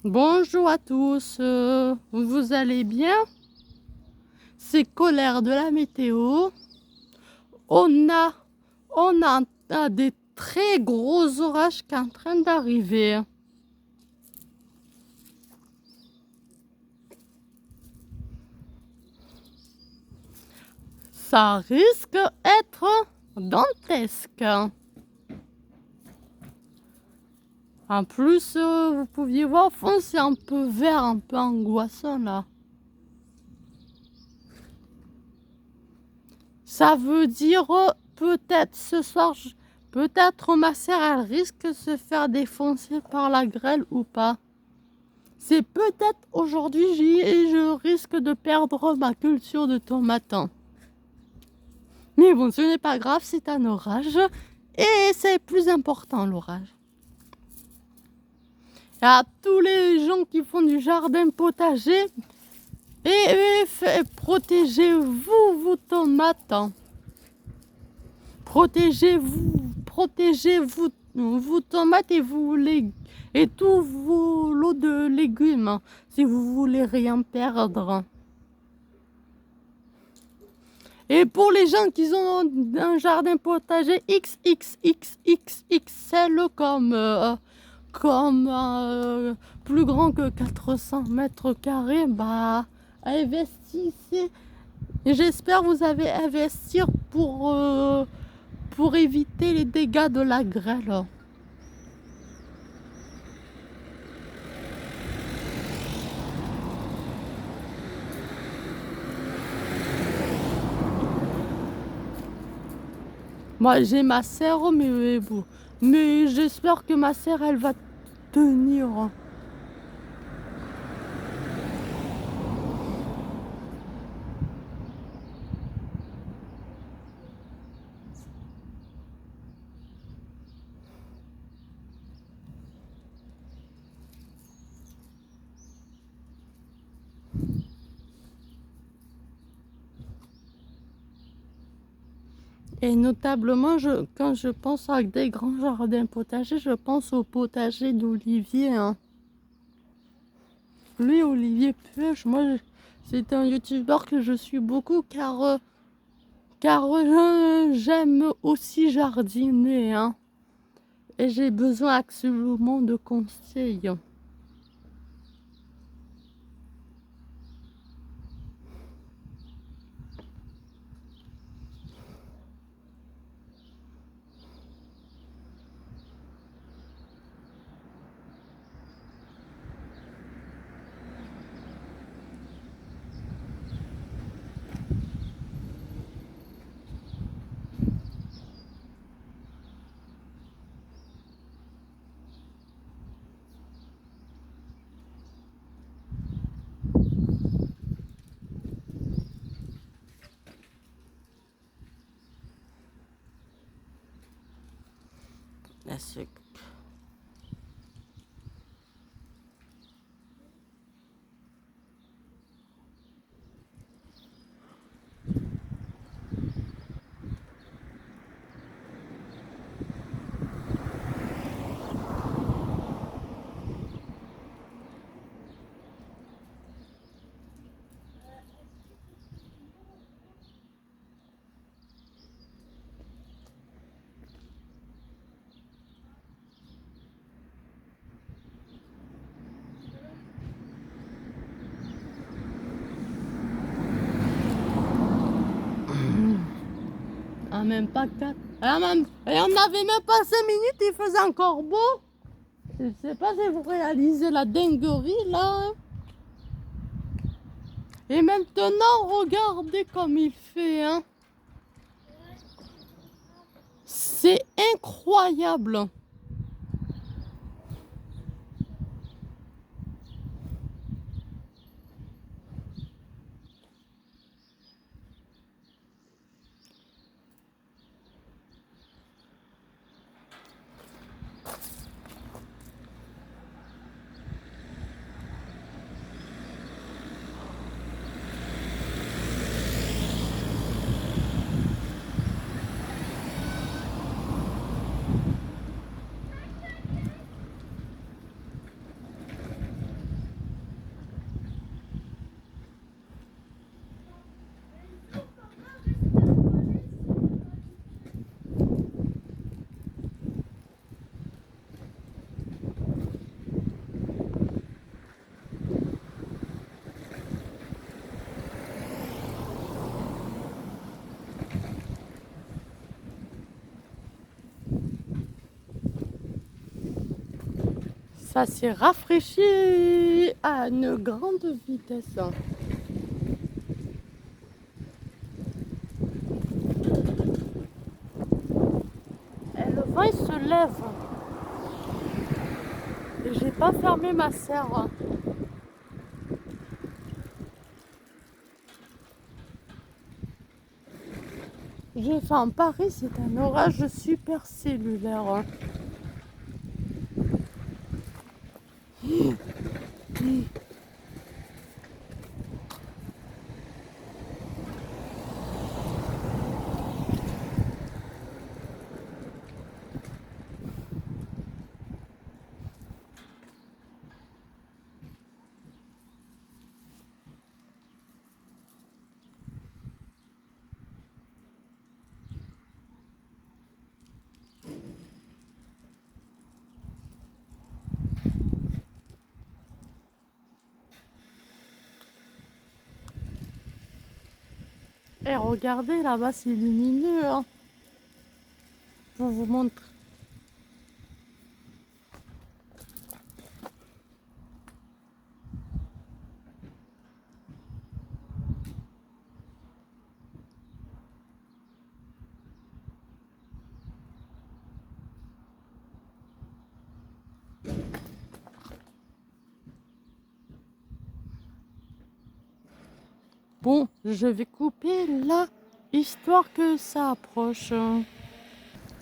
Bonjour à tous, vous allez bien? C'est Colère de la météo. On a, on a des très gros orages qui sont en train d'arriver. Ça risque d'être dantesque. En plus, vous pouviez voir au fond, c'est un peu vert, un peu angoissant là. Ça veut dire peut-être ce soir, peut-être ma sœur elle risque de se faire défoncer par la grêle ou pas. C'est peut-être aujourd'hui je risque de perdre ma culture de tomates. Mais bon, ce n'est pas grave, c'est un orage et c'est plus important l'orage. À tous les gens qui font du jardin potager, protégez-vous vos tomates. Protégez-vous vos tomates et tous vos lots de légumes si vous voulez rien perdre. Et pour les gens qui ont un jardin potager XXXXXL comme plus grand que 400 mètres carrés, bah investissez. Et j'espère que vous avez investir pour éviter les dégâts de la grêle. Moi j'ai ma sœur, mais j'espère que ma sœur elle va tenir. Et notablement, quand je pense à des grands jardins potagers, je pense au potager d'Olivier. Hein. Lui, Olivier Puech, c'est un youtubeur que je suis beaucoup car j'aime aussi jardiner. Hein, et j'ai besoin absolument de conseils. Même pas 4. Et on avait même pas 5 minutes, il faisait encore beau. Je sais pas si vous réalisez la dinguerie là. Hein. Et maintenant, regardez comme il fait. Hein. C'est incroyable. Ça s'est rafraîchi à une grande vitesse. Et le vent il se lève. Et j'ai pas fermé ma serre. Enfin, Paris, c'est un orage super cellulaire. Et regardez là-bas, c'est lumineux. Hein. Je vous montre. Bon, je vais couper là, histoire que ça approche.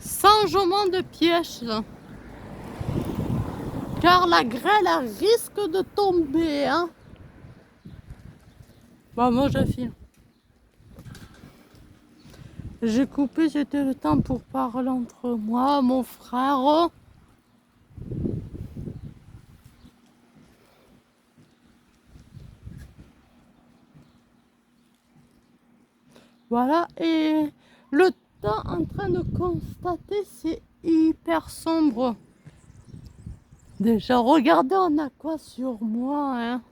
Changement de pièce. Car la grêle elle risque de tomber. Hein. Bon, moi je filme. J'ai coupé, c'était le temps pour parler entre moi, mon frère. Voilà, et le temps en train de constater, c'est hyper sombre. Déjà, regardez, on a quoi sur moi, hein.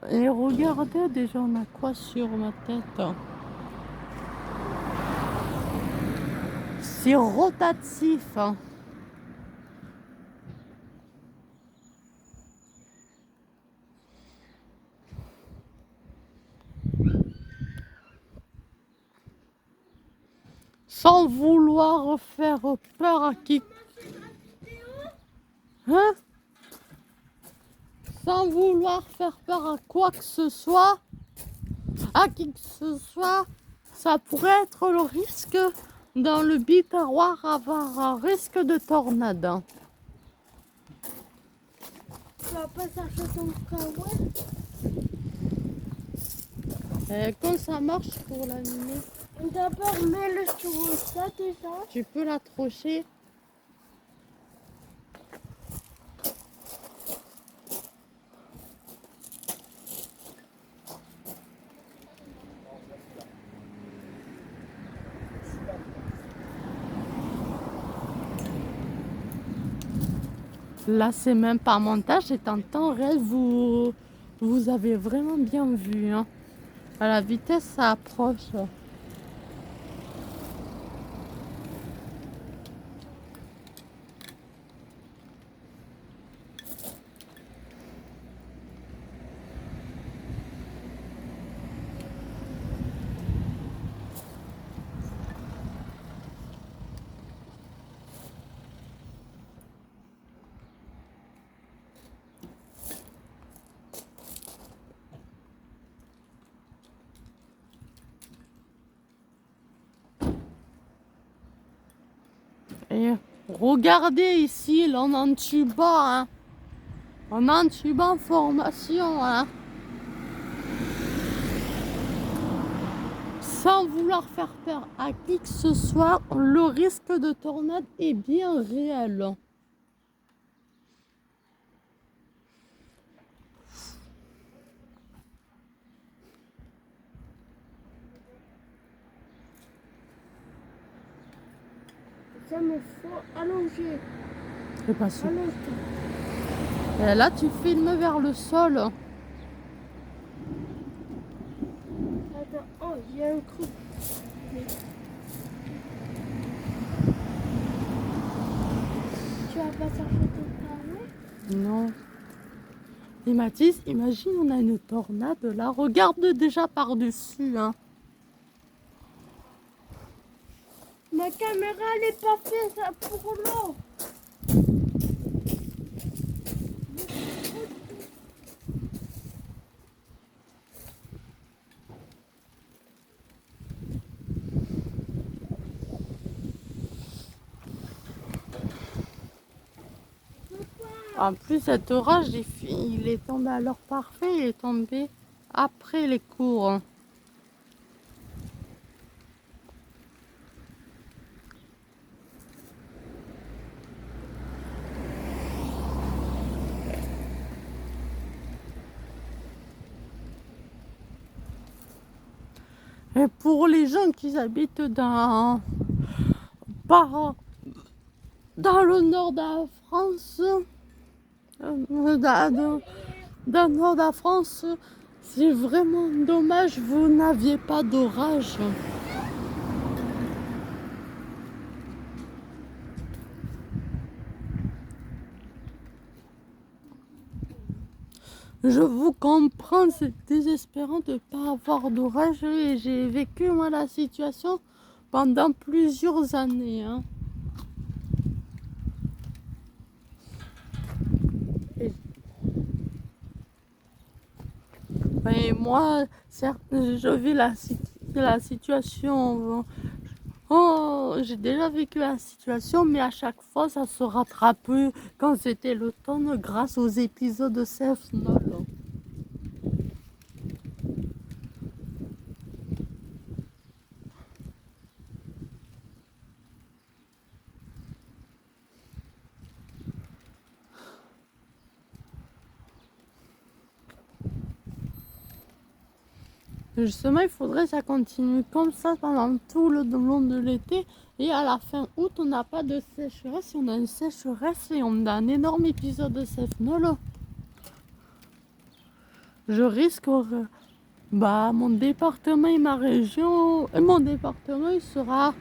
Et regardez, déjà, on a quoi sur ma tête. C'est rotatif. Hein. Sans vouloir faire peur à qui... Hein? Sans vouloir faire peur à quoi que ce soit, à qui que ce soit, ça pourrait être le risque dans le Biterroir avoir un risque de tornade. Tu vas pas chercher ton cacahuète? Et quand ça marche pour l'animer, D'abord, mets-le sur ça déjà. tu peux l'accrocher. Là, c'est même pas montage, c'est en temps réel. Vous avez vraiment bien vu. Hein. À la vitesse, ça approche. Et regardez ici, là, on est en tuba. Hein. On est en tuba en formation. Hein. Sans vouloir faire peur à qui que ce soit, le risque de tornade est bien réel. Ça me faut allonger. C'est pas sûr. Allonge-toi. Et là, tu filmes vers le sol. Attends, oh, il y a un trou. Tu pas s'arrêter de parler. Non. Et Mathis, imagine, on a une tornade là. Regarde déjà par-dessus, hein. Ma caméra, elle est pas faite ça, pour l'eau. En plus, cet orage, il est tombé à l'heure parfaite. Il est tombé après les cours, hein. Et pour les gens qui habitent par- dans le nord de la France, dans le nord de la France, c'est vraiment dommage, vous n'aviez pas d'orage. Je vous comprends, c'est désespérant de ne pas avoir d'orage et j'ai vécu moi la situation pendant plusieurs années, hein. Et moi, certes, je vis la situation. Oh, j'ai déjà vécu la situation, mais à chaque fois, ça se rattrape quand c'était l'automne grâce aux épisodes de Safe Note. Justement, il faudrait que ça continue comme ça pendant tout le long de l'été. Et à la fin août, on n'a pas de sécheresse. Si on a une sécheresse et on a un énorme épisode de Safe Note, je risque, mon département et ma région, et mon département, il sera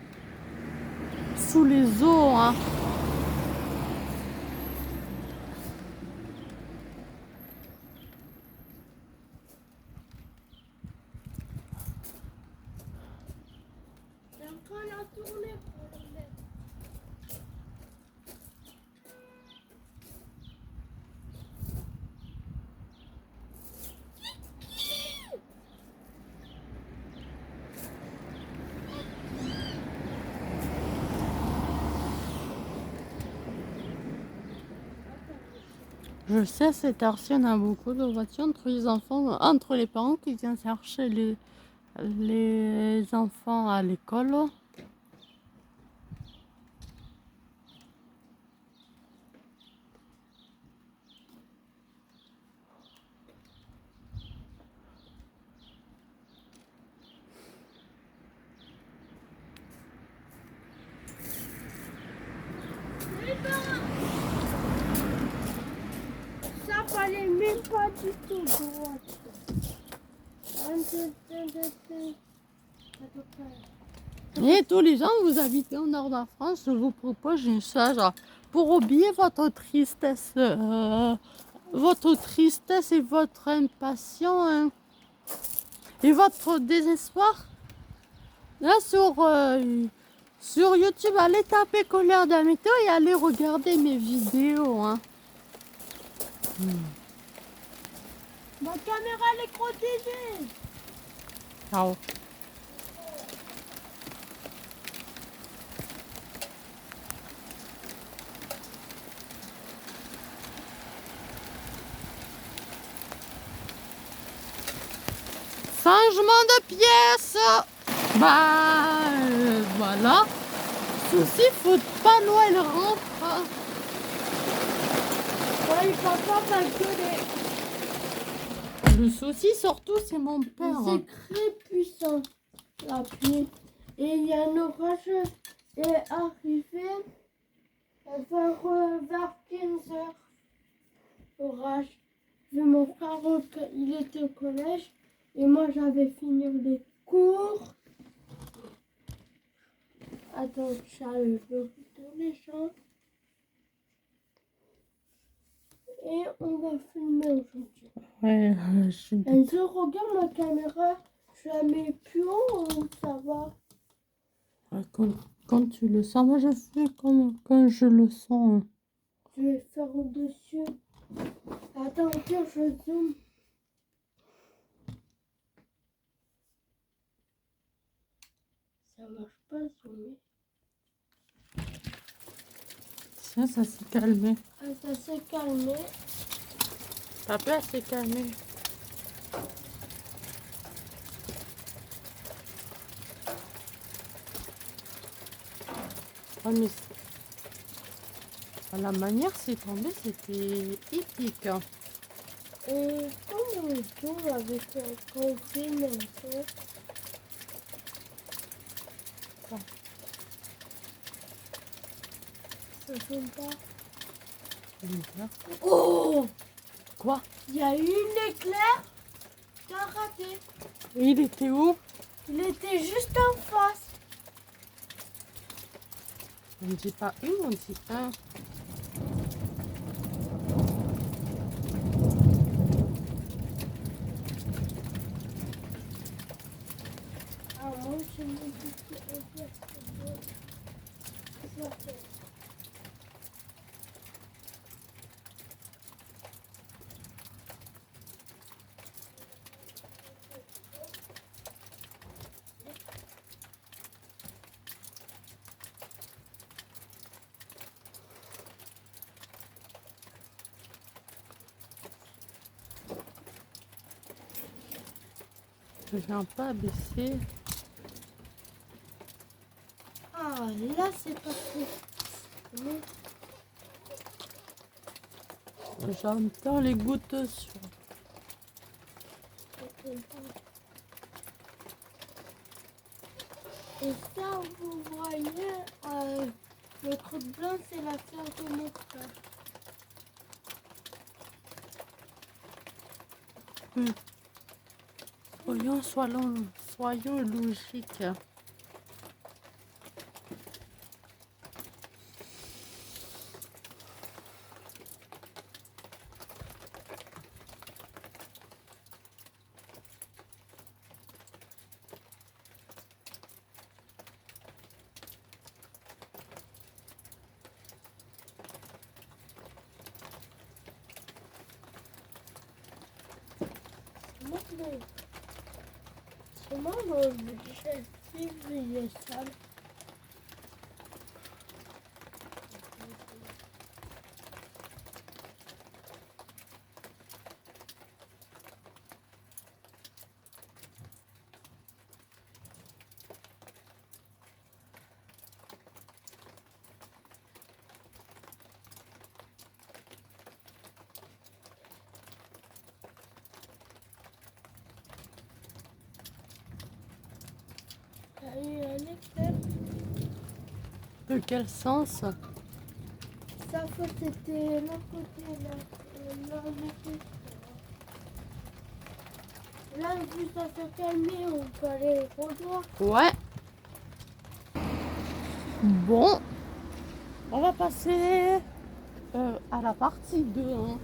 sous les eaux, hein. J'ai encore la tournée pour le mettre. Je sais, cette heure-ci, on a beaucoup de voitures entre les enfants, entre les parents qui viennent chercher les enfants à l'école. Ça fallait même pas du tout droite. Et tous les gens, vous habitez au nord de la France, je vous propose une chose pour oublier votre tristesse et votre impatience, hein, et votre désespoir. Là, sur YouTube, allez taper colère de la météo et allez regarder mes vidéos, hein. Ma caméra, elle est protégée. Ciao. Changement de pièce. Voilà. Souci, faut pas l'eau, elle rentre. Ouais, papa va gueuler. Le souci surtout, c'est mon père. C'est très puissant, la pluie. Et il y a un orage est arrivé vers 15 heures. Orage. Vu mon frère, il était au collège. Et moi, j'avais fini les cours. Attends, je veux retourner, Jean. et on va filmer aujourd'hui. Ouais, je suis... Et je regarde ma caméra, je la mets plus haut ou ça va? Quand tu le sens, moi je fais comme quand je le sens. Je vais faire au-dessus. Attends, au pire, je zoome. Ça marche pas, zoomer. Tiens, ça s'est calmé. Ah, ça s'est calmé. Papa s'est calmé. Oh, mais la manière c'est tombé, c'était épique. Hein. Et comme on zoome avec quand on filme un peu. Bon. Ça zoome pas. Bizarre. Oh! Quoi? Il y a eu une éclair. T'as raté. Il était où? Il était juste en face. On ne dit pas une, on dit un. Ah, moi, je me dis que Je viens pas baisser. ah, là, c'est pas trop. Mais J'entends les gouttes sur. et ça, vous voyez, le truc blanc, c'est la fleur de mon frère. Soyons logiques. C'est moi le budget février sale. Il y a eu un éclair. De quel sens? Ça faut c'était l'autre côté là. Là, on était. Là, vu ça s'est calmé, on peut aller revoir. Ouais. Bon. On va passer à la partie 2. Hein.